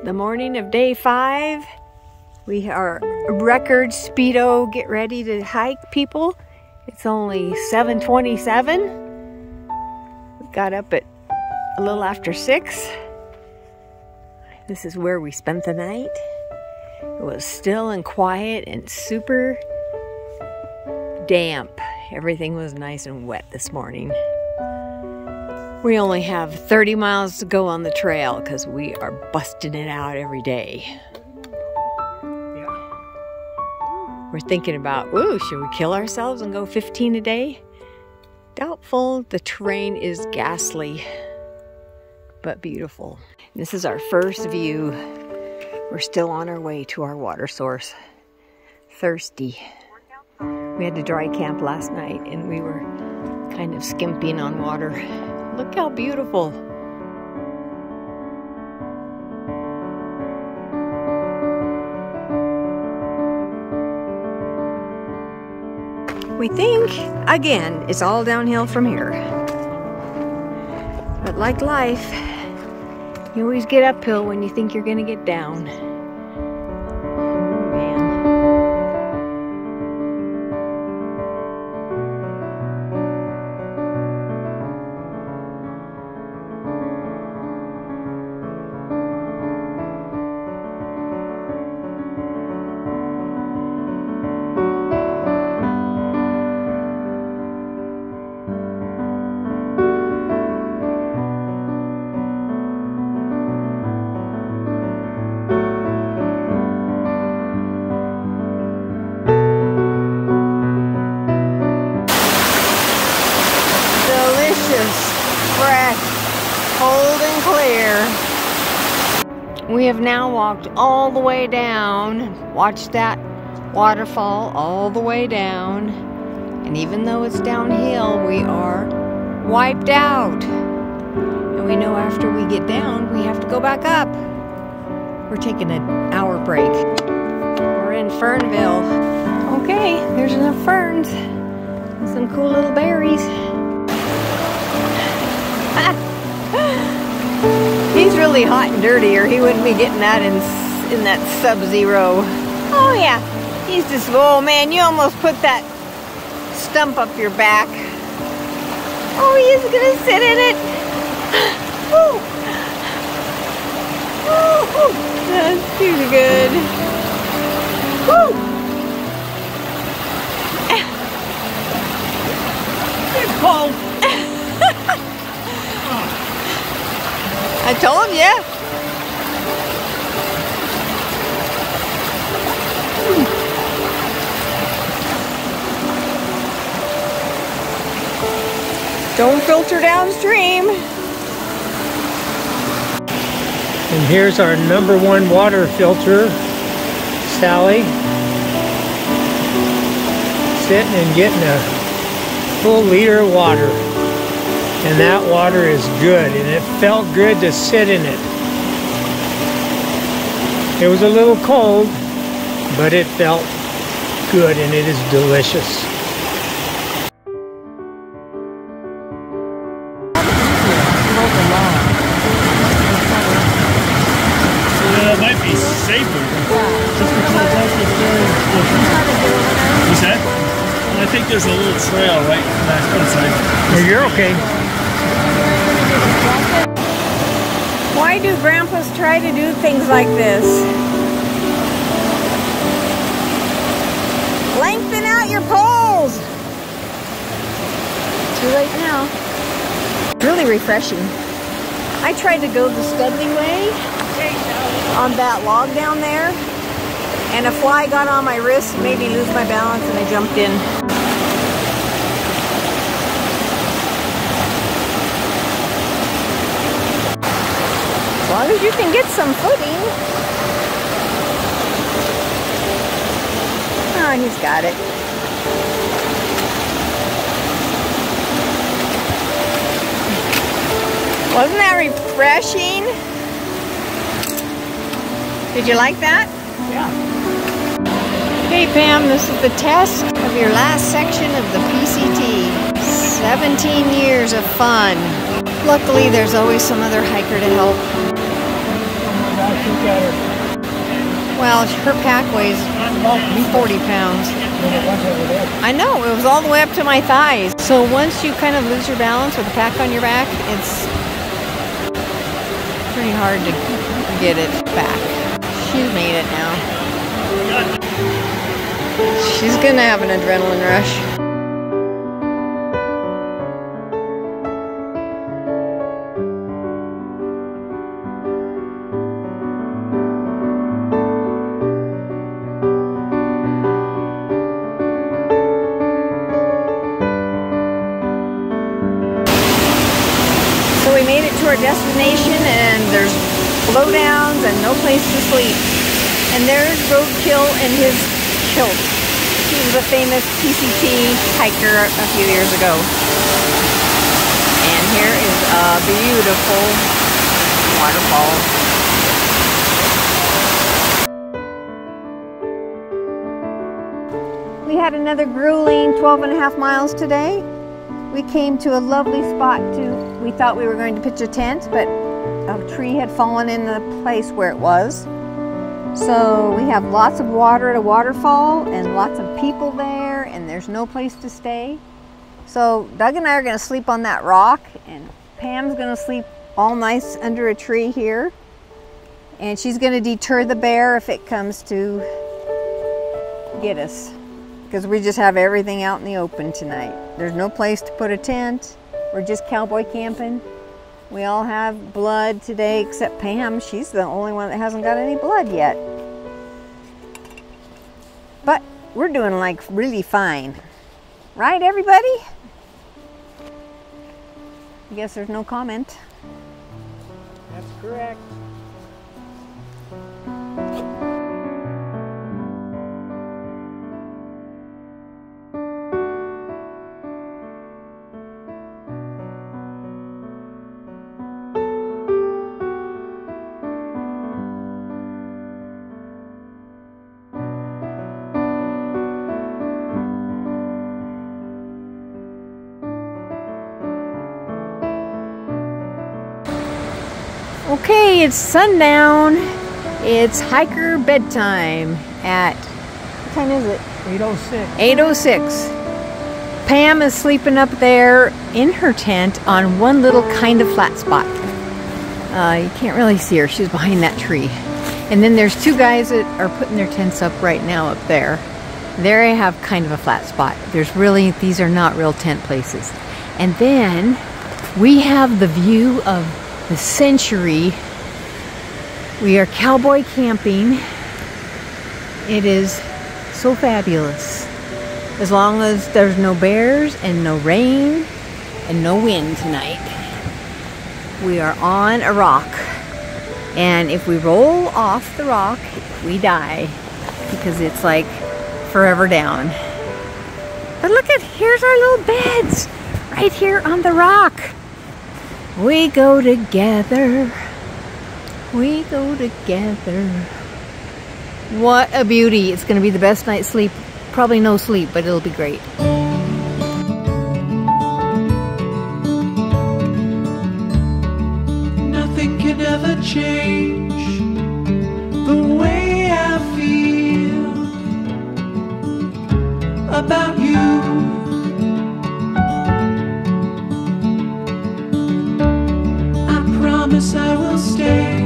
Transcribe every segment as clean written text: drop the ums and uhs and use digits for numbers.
The morning of day 5. We are record speedo. Get ready to hike, people. It's only 7:27. We got up at a little after 6. This is where we spent the night. It was still and quiet and super damp. Everything was nice and wet this morning. We only have 30 miles to go on the trail because we are busting it out every day. We're thinking about, ooh, should we kill ourselves and go 15 a day? Doubtful. The terrain is ghastly, but beautiful. This is our first view. We're still on our way to our water source. Thirsty. We had to dry camp last night and we were kind of skimping on water. Look how beautiful. We think, again, it's all downhill from here. But like life, you always get uphill when you think you're gonna get down. Fresh, cold and clear. We have now walked all the way down, watched that waterfall all the way down, and even though it's downhill, we are wiped out. And we know after we get down, we have to go back up. We're taking an hour break. We're in Fernville. Okay, there's enough ferns and some cool little berries. He's really hot and dirty, or he wouldn't be getting that in that sub-zero. Oh yeah, he's just, oh man, you almost put that stump up your back. Oh, he's gonna sit in it. Woo. Oh, that's too good. Woo. It's cold. I told you. Don't filter downstream. And here's our #1 water filter, Sally. Sitting and getting a full liter of water. And that water is good, and it felt good to sit in it. It was a little cold, but it felt good, and it is delicious. It might be safer. Just because that's the You said? I think there's a little trail right back inside. Well, you're okay. Why do grandpas try to do things like this? Lengthen out your poles! Too late now. Really refreshing. I tried to go the Studley way on that log down there, and a fly got on my wrist and made me lose my balance, and I jumped in. As long as you can get some footing. Oh, he's got it. Wasn't that refreshing? Did you like that? Yeah. Okay, Pam, this is the test of your last section of the PCT. 17 years of fun. Luckily, there's always some other hiker to help. Well, her pack weighs 40 pounds. I know, it was all the way up to my thighs. So once you kind of lose your balance with a pack on your back, it's pretty hard to get it back. She's made it now. She's gonna have an adrenaline rush. So we made it to our destination, and there's blowdowns and no place to sleep. And there's Roadkill in his kilt. He was a famous PCT hiker a few years ago. And here is a beautiful waterfall. We had another grueling 12.5 miles today. We came to a lovely spot we thought we were going to pitch a tent, but a tree had fallen in the place where it was. So we have lots of water at a waterfall and lots of people there, and there's no place to stay. So Doug and I are gonna sleep on that rock, and Pam's gonna sleep all nice under a tree here. And she's gonna deter the bear if it comes to get us, because we just have everything out in the open tonight. There's no place to put a tent. We're just cowboy camping. We all have blood today except Pam. She's the only one that hasn't got any blood yet. But we're doing like really fine. Right, everybody? I guess there's no comment. That's correct. Okay, it's sundown. It's hiker bedtime at, what time is it? 8:06. 8:06. Pam is sleeping up there in her tent on one little kind of flat spot. You can't really see her. She's behind that tree. And then there's two guys that are putting their tents up right now up there. There I have kind of a flat spot. These are not real tent places. And then we have the view of the century. We are cowboy camping. It is so fabulous. As long as there's no bears and no rain and no wind tonight. We are on a rock. And if we roll off the rock, we die, because it's like forever down. But look at, here's our little beds right here on the rock. We go together. We go together. What a beauty. It's going to be the best night's sleep. Probably no sleep, but it'll be great. Nothing can ever change the way I feel about you. Promise I will stay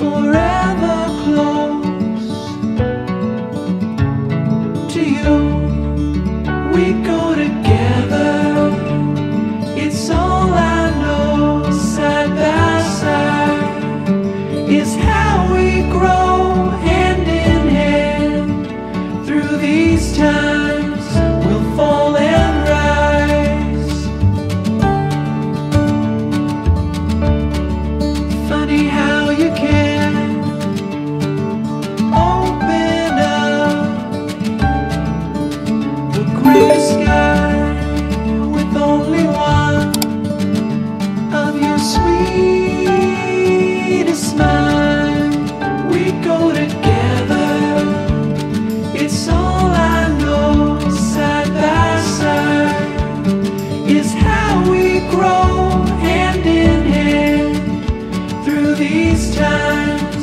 forever close to you. We go together, it's all I know. Side by side is how we grow, hand in hand. Through these times we'll fall and rise. Funny how you can open up the gray sky with only one of your sweetest smile. We go together, it's all I know. Side by side is how we grow, hand in hand. Through these times